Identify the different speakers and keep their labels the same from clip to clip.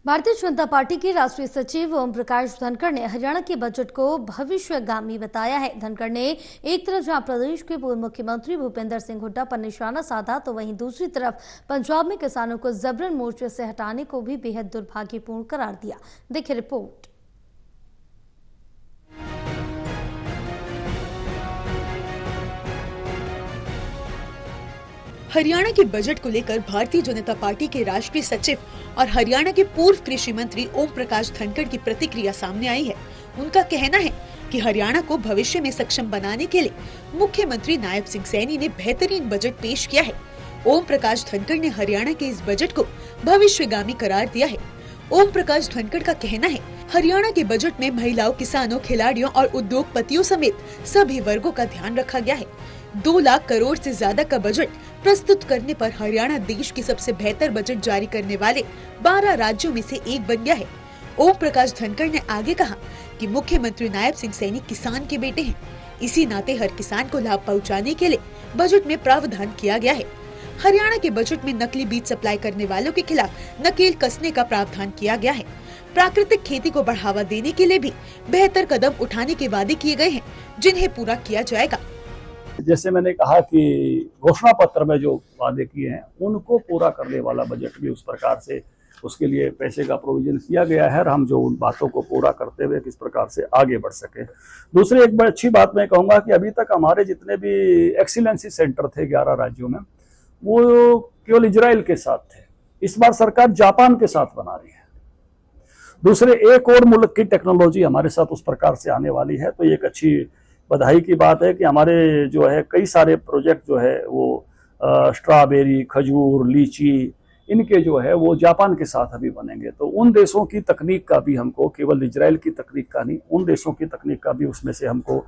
Speaker 1: Bharatiya Janata party के राष्ट्रीय सचिव ओम प्रकाश धनखड़ ने हरियाणा के बजट को भविष्यगामी बताया है। धनखड़ ने एक तरफ जहां प्रदेश के पूर्व मुख्यमंत्री भूपेंद्र सिंह हुड्डा पर निशाना साधा, तो वहीं दूसरी तरफ पंजाब में किसानों को जबरन मोर्चे से हटाने को भी बेहद दुर्भाग्यपूर्ण करार दिया। देखिए रिपोर्ट।
Speaker 2: हरियाणा के बजट को लेकर भारतीय जनता पार्टी के राष्ट्रीय सचिव और हरियाणा के पूर्व कृषि मंत्री ओम प्रकाश धनखड़ की प्रतिक्रिया सामने आई है। उनका कहना है कि हरियाणा को भविष्य में सक्षम बनाने के लिए मुख्यमंत्री नायब सिंह सैनी ने बेहतरीन बजट पेश किया है। ओम प्रकाश धनखड़ ने हरियाणा के इस बजट को भविष्यगामी करार दिया है। ओम प्रकाश धनखड़ का कहना है, हरियाणा के बजट में महिलाओं, किसानों, खिलाड़ियों और उद्योगपतियों समेत सभी वर्गों का ध्यान रखा गया है। 2 लाख करोड़ से ज्यादा का बजट प्रस्तुत करने पर हरियाणा देश की सबसे बेहतर बजट जारी करने वाले 12 राज्यों में से एक बन गया है। ओम प्रकाश धनखड़ ने आगे कहा कि मुख्यमंत्री नायब सिंह सैनी किसान के बेटे हैं। इसी नाते हर किसान को लाभ पहुंचाने के लिए बजट में प्रावधान किया गया है। हरियाणा के बजट में नकली बीज सप्लाई करने वालों के खिलाफ नकेल कसने का प्रावधान किया गया है। प्राकृतिक खेती को बढ़ावा देने के लिए भी बेहतर कदम उठाने के वादे किए गए हैं, जिन्हें पूरा किया जाएगा।
Speaker 3: जैसे मैंने कहा कि घोषणा पत्र में जो वादे किए हैं उनको पूरा करने वाला बजट भी उस प्रकार से उसके लिए पैसे का प्रोविजन किया गया है और हम जो उन बातों को पूरा करते हुए किस प्रकार से आगे बढ़ सके। दूसरी एक बड़ी अच्छी बात मैं कहूँगा कि अभी तक हमारे जितने भी एक्सीलेंसी सेंटर थे 11 राज्यों में, वो केवल इजराइल के साथ थे। इस बार सरकार जापान के साथ बना रही है। दूसरे एक और मुल्क की टेक्नोलॉजी हमारे साथ उस प्रकार से आने वाली है, तो ये एक अच्छी बधाई की बात है कि हमारे जो है कई सारे प्रोजेक्ट जो है वो स्ट्रॉबेरी, खजूर, लीची, इनके जो है वो जापान के साथ अभी बनेंगे। तो उन देशों की तकनीक का भी हमको, केवल इजराइल की तकनीक का नहीं, उन देशों की तकनीक का भी उसमें से हमको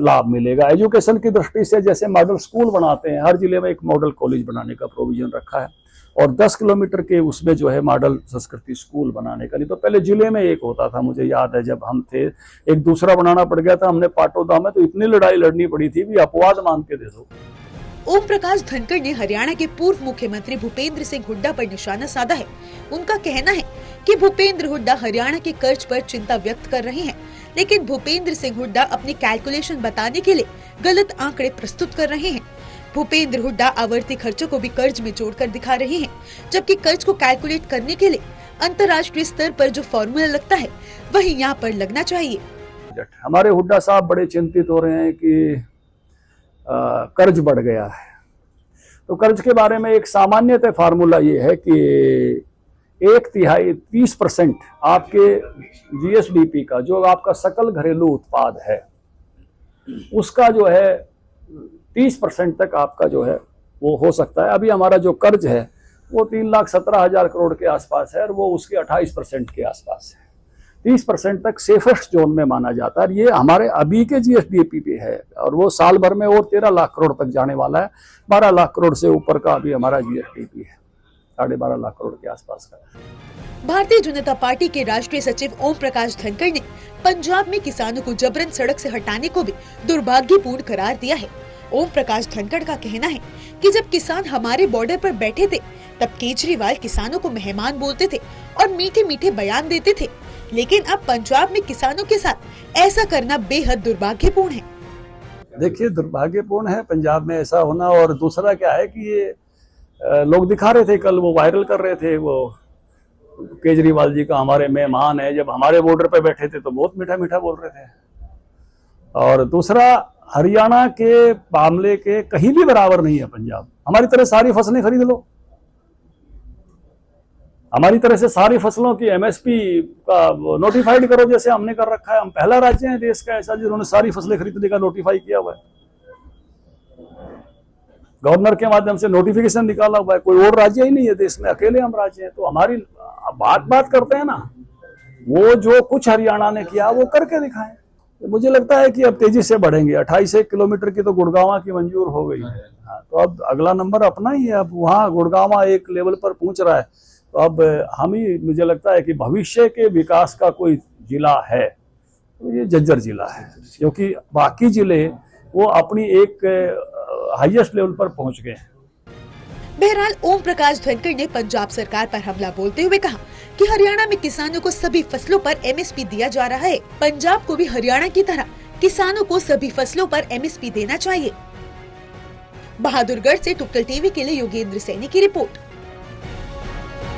Speaker 3: लाभ मिलेगा। एजुकेशन की दृष्टि से जैसे मॉडल स्कूल बनाते हैं, हर जिले में एक मॉडल कॉलेज बनाने का प्रोविजन रखा है और 10 किलोमीटर के उसमें जो है मॉडल संस्कृति स्कूल बनाने का। नहीं तो पहले जिले में एक होता था, मुझे याद है जब हम थे, एक दूसरा बनाना पड़ गया था। हमने पाटोदा में तो इतनी लड़ाई लड़नी पड़ी थी भी अपवाद मान के दे दो।
Speaker 2: ओम प्रकाश धनखड़ ने हरियाणा के पूर्व मुख्यमंत्री भूपेंद्र सिंह हुड्डा पर निशाना साधा है। उनका कहना है कि भूपेंद्र हुड्डा हरियाणा के कर्ज पर चिंता व्यक्त कर रहे हैं, लेकिन भूपेंद्र सिंह हुड्डा अपनी कैलकुलेशन बताने के लिए गलत आंकड़े प्रस्तुत कर रहे हैं। भूपेंद्र हुड्डा आवर्ती खर्चों को भी कर्ज में जोड़कर दिखा रहे हैं, जबकि कर्ज को कैलकुलेट करने के लिए अंतर्राष्ट्रीय स्तर पर जो फॉर्मूला लगता है वही यहाँ पर लगना चाहिए।
Speaker 3: हमारे हुड्डा साहब बड़े चिंतित हो रहे हैं कि कर्ज बढ़ गया है। तो कर्ज के बारे में एक सामान्यतः फार्मूला ये है कि 1/3 30% आपके जीएसडीपी का, जो आपका सकल घरेलू उत्पाद है, उसका जो है 30% तक आपका जो है वो हो सकता है। अभी हमारा जो कर्ज है वो 3,17,000 करोड़ के आसपास है और वो उसके 28% के आसपास है। 30% तक सेफेस्ट जोन में माना जाता है। ये हमारे अभी के जीएसडीपी पे है और वो साल भर में और 13 लाख करोड़ तक जाने वाला है। 12 लाख करोड़ से ऊपर का अभी हमारा जीएसडीपी है, 12.5 लाख करोड़ के आसपास का।
Speaker 2: भारतीय जनता पार्टी के राष्ट्रीय सचिव ओम प्रकाश धनखड़ ने पंजाब में किसानों को जबरन सड़क से हटाने को भी दुर्भाग्यपूर्ण करार दिया है। ओम प्रकाश धनखड़ का कहना है कि जब किसान हमारे बॉर्डर पर बैठे थे तब केजरीवाल किसानों को मेहमान बोलते थे और मीठे मीठे बयान देते थे, लेकिन अब पंजाब में किसानों के साथ ऐसा करना बेहद दुर्भाग्यपूर्ण है।
Speaker 3: देखिए, दुर्भाग्यपूर्ण है पंजाब में ऐसा होना। और दूसरा क्या है कि ये लोग दिखा रहे थे, कल वो वायरल कर रहे थे, वो केजरीवाल जी का हमारे मेहमान है, जब हमारे बॉर्डर पे बैठे थे तो बहुत मीठा मीठा बोल रहे थे। और दूसरा, हरियाणा के मामले के कहीं भी बराबर नहीं है पंजाब। हमारी तरह सारी फसलें खरीद लो, हमारी तरह से सारी फसलों की एमएसपी का नोटिफाइड करो, जैसे हमने कर रखा है। हम पहला राज्य है देश का ऐसा जिन्होंने सारी फसलें खरीदने का नोटिफाई किया हुआ है, गवर्नर के माध्यम से नोटिफिकेशन निकाला हुआ है। कोई और राज्य ही नहीं है देश में, अकेले हम राज्य हैं। तो हमारी बात करते हैं ना, वो जो कुछ हरियाणा ने किया वो करके दिखाएं। तो मुझे लगता है कि अब तेजी से बढ़ेंगे। 28 किलोमीटर की तो गुड़गांव की मंजूर हो गई है। हाँ, तो अब अगला नंबर अपना ही है। अब वहाँ गुड़गांव एक लेवल पर पहुंच रहा है, तो अब हम ही, मुझे लगता है कि भविष्य के विकास का कोई जिला है तो ये झज्जर जिला है, क्योंकि बाकी जिले वो अपनी एक हाईएस्ट लेवल पर पहुंच गए हैं।
Speaker 2: बहरहाल ओम प्रकाश धनखड़ ने पंजाब सरकार पर हमला बोलते हुए कहा कि हरियाणा में किसानों को सभी फसलों पर एमएसपी दिया जा रहा है। पंजाब को भी हरियाणा की तरह किसानों को सभी फसलों पर एमएसपी देना चाहिए। बहादुरगढ़ से टुक्कल टीवी के लिए योगेंद्र सैनी की रिपोर्ट।